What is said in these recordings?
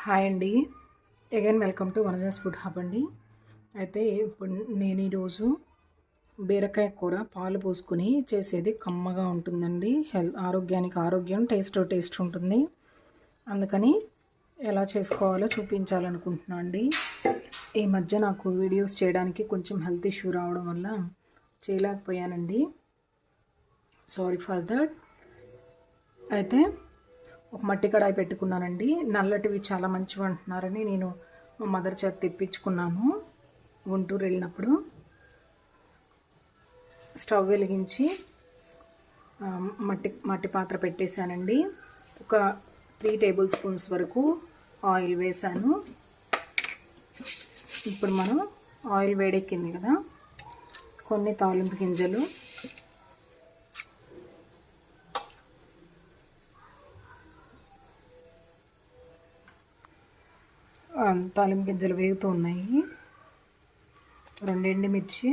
Hi అండి. Again welcome to Vanaja's food hub అండి. అయితే ఇప్పుడు నేను ఈరోజు బీరకాయ కూర పాలు పోసుకుని చేసేది కమ్మగా ఉంటుందండి. ఆరోగ్యానికి ఆరోగ్యం, టేస్ట్ ఉంటుంది. అందుకని ఎలా చేసుకోవాలో చూపించాలనుకుంటున్నాను అండి. ఈ మధ్య నాకు వీడియోస్ చేయడానికి కొంచెం హెల్త్ ఇష్యూ రావడం వల్ల చేయలేకపోయానండి. Sorry for that. అయితే ఒక మట్టి కడాయి పెట్టుకున్నానండి. నల్లటివి చాలా మంచివి అంటున్నారని నేను మా మదర్ చేత తెప్పించుకున్నాను గుంటూరు వెళ్ళినప్పుడు. స్టవ్ వెలిగించి మట్టి పాత్ర పెట్టేశానండి. ఒక 3 టేబుల్ స్పూన్స్ వరకు ఆయిల్ వేసాను. ఇప్పుడు మనం ఆయిల్ వేడెక్కింది కదా, కొన్ని తాలింపు గింజలు, తాలింపు గింజలు వేగుతూ ఉన్నాయి. 2 ఎండుమిర్చి,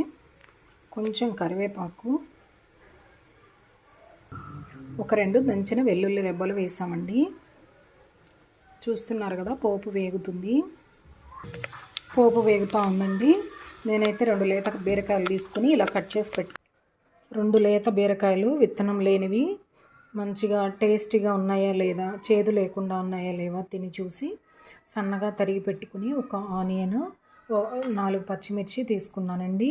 కొంచెం కరివేపాకు, ఒక 2 దంచిన వెల్లుల్లి రెబ్బలు వేసామండి. చూస్తున్నారు కదా, పోపు వేగుతుంది. పోపు వేగుతూ ఉందండి. నేనైతే 2 లేత బీరకాయలు తీసుకుని ఇలా కట్ చేసి 2 లేత బీరకాయలు, విత్తనం లేనివి, మంచిగా టేస్టీగా ఉన్నాయా లేదా, చేదు లేకుండా ఉన్నాయా లేవా తిని చూసి సన్నగా తరిగి పెట్టుకుని ఒక ఆనియన్, 4 పచ్చిమిర్చి తీసుకున్నానండి.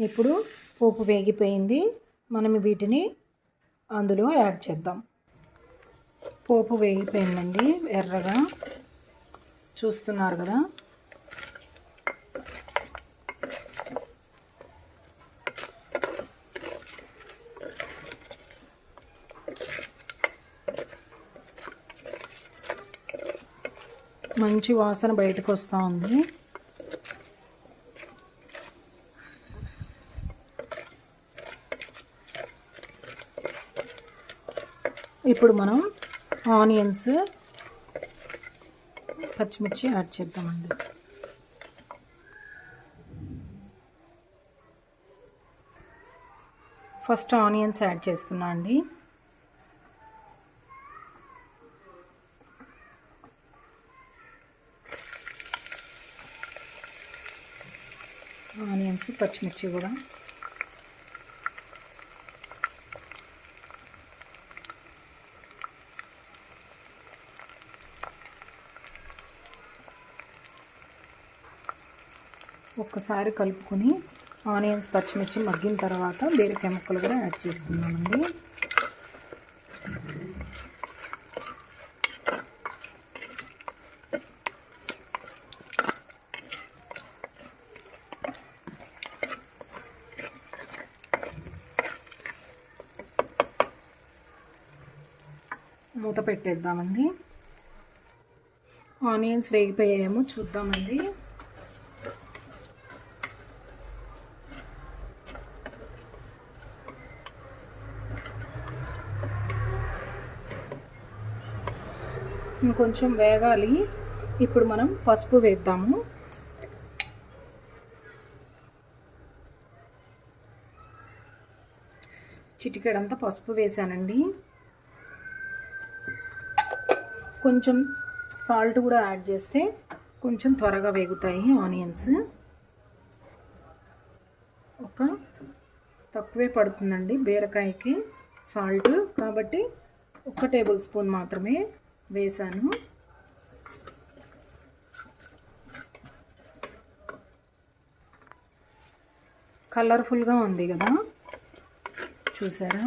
ఇప్పుడు పోపు వేగిపోయింది. మనం వీటిని అందులో యాడ్ చేద్దాం. పోపు వేగిపోయిందండి ఎర్రగా, చూస్తున్నారు కదా. మంచి వాసన బయటకు వస్తూ ఉంది. ఇప్పుడు మనం ఆనియన్స్, పచ్చిమిర్చి యాడ్ చేద్దామండి. ఫస్ట్ ఆనియన్స్ యాడ్ చేస్తున్నా అండి. ఆనియన్స్, పచ్చిమిర్చి కూడా ఒక్కసారి కలుపుకొని ఆనియన్స్, పచ్చిమిర్చి మగ్గిన తర్వాత బీరకాయ ముక్కలు కూడా యాడ్ చేసుకున్నామండి. మూత పెట్టేద్దామండి. ఆనియన్స్ వేగిపోయాయేమో చూద్దామండి. ఇంకొంచెం వేగాలి. ఇప్పుడు మనం పసుపు వేద్దాము. చిటికెడంతా పసుపు వేసానండి. కొంచెం సాల్ట్ కూడా యాడ్ చేస్తే కొంచెం త్వరగా వేగుతాయి ఆనియన్స్. ఒక తక్కువే పడుతుందండి బీరకాయకి సాల్ట్, కాబట్టి 1 టేబుల్ స్పూన్ మాత్రమే వేసాను. కలర్ఫుల్గా ఉంది కదా, చూసారా.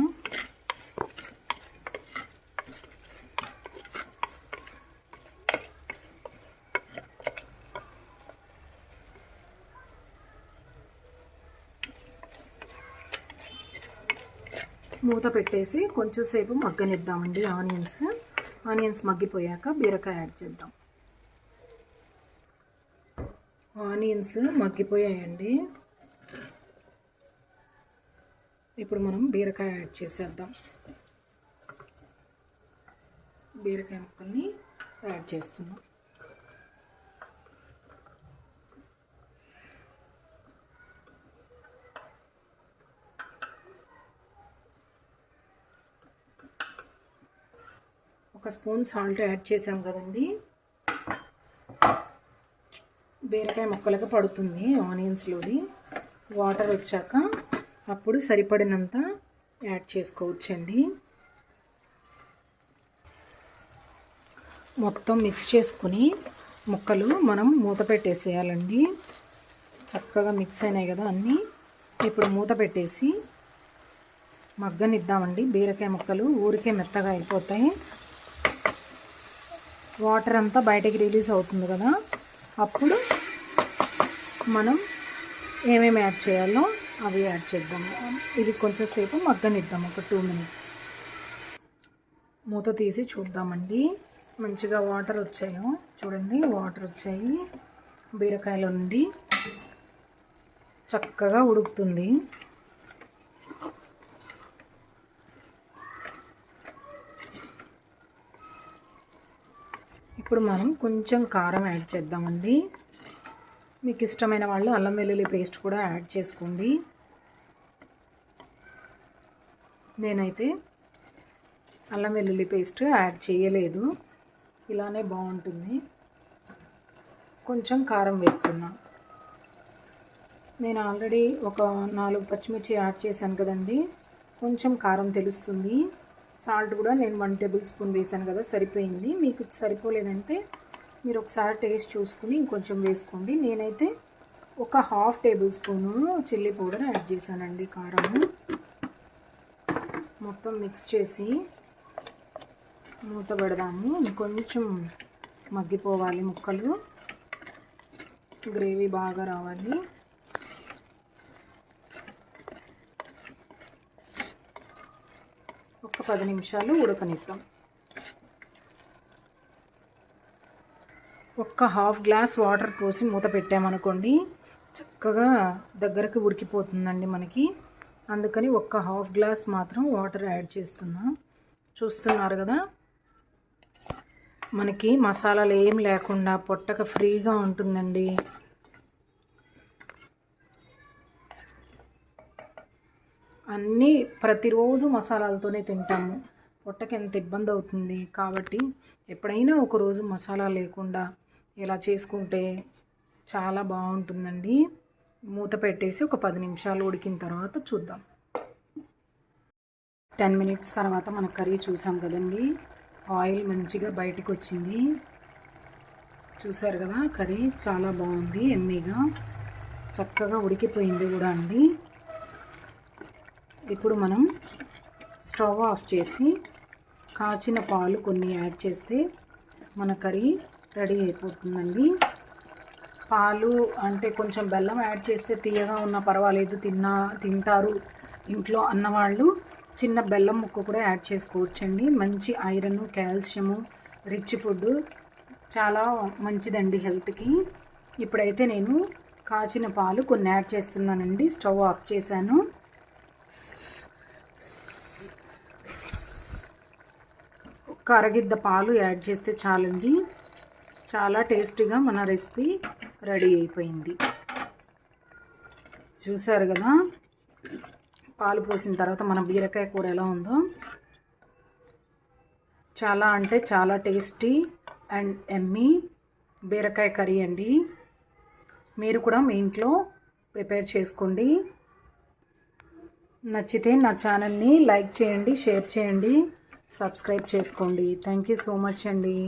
మూత పెట్టేసి కొంచెం సేపు మగ్గనిద్దామండి. ఆనియన్స్ మగ్గిపోయాక బీరకాయ యాడ్ చేద్దాం. ఆనియన్స్ మగ్గిపోయాయండి. ఇప్పుడు మనం బీరకాయ యాడ్ చేసేద్దాం. బీరకాయ ముక్కల్ని యాడ్ చేస్తున్నాం. ఒక స్పూన్ సాల్ట్ యాడ్ చేసాం కదండి. బీరకాయ ముక్కలకు పడుతుంది ఆనియన్స్లోది. వాటర్ వచ్చాక అప్పుడు సరిపడినంత యాడ్ చేసుకోవచ్చండి. మొత్తం మిక్స్ చేసుకుని ముక్కలు మనం మూత పెట్టేసేయాలండి. చక్కగా మిక్స్ అయినాయి కదా అన్నీ. ఇప్పుడు మూత పెట్టేసి మగ్గనిద్దామండి. బీరకాయ ముక్కలు ఊరికే మెత్తగా అయిపోతాయి. వాటర్ అంతా బయటకి రిలీజ్ అవుతుంది కదా, అప్పుడు మనం ఏమేమి యాడ్ చేయాలో అవి యాడ్ చేద్దాము. ఇది కొంచెం సేపు మగ్గనిద్దాం, ఒక 2 minutes. మూత తీసి చూద్దామండి. మంచిగా వాటర్ వచ్చాయో చూడండి. వాటర్ వచ్చాయి బీరకాయలో నుండి. చక్కగా ఉడుకుతుంది. ఇప్పుడు మనం కొంచెం కారం యాడ్ చేద్దామండి. మీకు ఇష్టమైన వాళ్ళు అల్లం వెల్లుల్లి పేస్ట్ కూడా యాడ్ చేసుకోండి. నేనైతే అల్లం వెల్లుల్లి పేస్ట్ యాడ్ చేయలేదు, ఇలానే బాగుంటుంది. కొంచెం కారం వేస్తున్నా. నేను ఆల్రెడీ ఒక 4 పచ్చిమిర్చి యాడ్ చేశాను కదండి, కొంచెం కారం తెలుస్తుంది. సాల్ట్ కూడా నేను 1 tablespoon వేసాను కదా, సరిపోయింది. మీకు సరిపోలేదంటే మీరు ఒకసారి టేస్ట్ చూసుకుని ఇంకొంచెం వేసుకోండి. నేనైతే ఒక 1/2 tablespoon చిల్లీ పౌడర్ యాడ్ చేశానండి, కారము. మొత్తం మిక్స్ చేసి మూత పెడదాము. ఇంకొంచెం మగ్గిపోవాలి ముక్కలు, గ్రేవీ బాగా రావాలి. ఒక 10 నిమిషాలు ఉడకనిద్దాం. ఒక 1/2 glass వాటర్ పోసి మూత పెట్టామనుకోండి, చక్కగా దగ్గరకు ఉడికిపోతుందండి మనకి. అందుకని ఒక 1/2 glass మాత్రం వాటర్ యాడ్ చేస్తున్నా. చూస్తున్నారు కదా, మనకి మసాలాలు ఏం లేకుండా పొట్టక ఫ్రీగా ఉంటుందండి. అన్నీ ప్రతిరోజు మసాలాలతోనే తింటాము, పొట్టకి ఎంత ఇబ్బంది అవుతుంది. కాబట్టి ఎప్పుడైనా ఒకరోజు మసాలా లేకుండా ఇలా చేసుకుంటే చాలా బాగుంటుందండి. మూత పెట్టేసి ఒక 10 నిమిషాలు ఉడికిన తర్వాత చూద్దాం. 10 minutes తర్వాత మన కర్రీ చూసాం కదండి. ఆయిల్ మంచిగా బయటికి వచ్చింది. చూసారు కదా, కర్రీ చాలా బాగుంది, ఎమ్మీగా చక్కగా ఉడికిపోయింది కూడా అండి. ఇప్పుడు మనం స్టవ్ ఆఫ్ చేసి కాచిన పాలు కొన్ని యాడ్ చేస్తే మన కర్రీ రెడీ అయిపోతుందండి. పాలు అంటే కొంచెం బెల్లం యాడ్ చేస్తే తీయగా ఉన్నా పర్వాలేదు, తింటారు ఇంట్లో అన్నవాళ్ళు చిన్న బెల్లం ముక్క కూడా యాడ్ చేసుకోవచ్చండి. మంచి ఐరన్, కాల్షియము రిచ్ ఫుడ్, చాలా మంచిదండి హెల్త్కి. ఇప్పుడైతే నేను కాచిన పాలు కొన్ని యాడ్ చేస్తున్నానండి. స్టవ్ ఆఫ్ చేశాను. ఒక అరగిద్ద పాలు యాడ్ చేస్తే చాలండి. చాలా టేస్టీగా మన రెసిపీ రెడీ అయిపోయింది. చూసారు కదా, పాలు పోసిన తర్వాత మన బీరకాయ కూర ఎలా ఉందో. చాలా అంటే చాలా టేస్టీ అండ్ ఎమ్మీ బీరకాయ కర్రీ అండి. మీరు కూడా మీ ఇంట్లో ప్రిపేర్ చేసుకోండి. నచ్చితే నా ఛానల్ని లైక్ చేయండి, షేర్ చేయండి, సబ్స్క్రైబ్ చేసుకోండి. థ్యాంక్ యూ సో మచ్ అండి.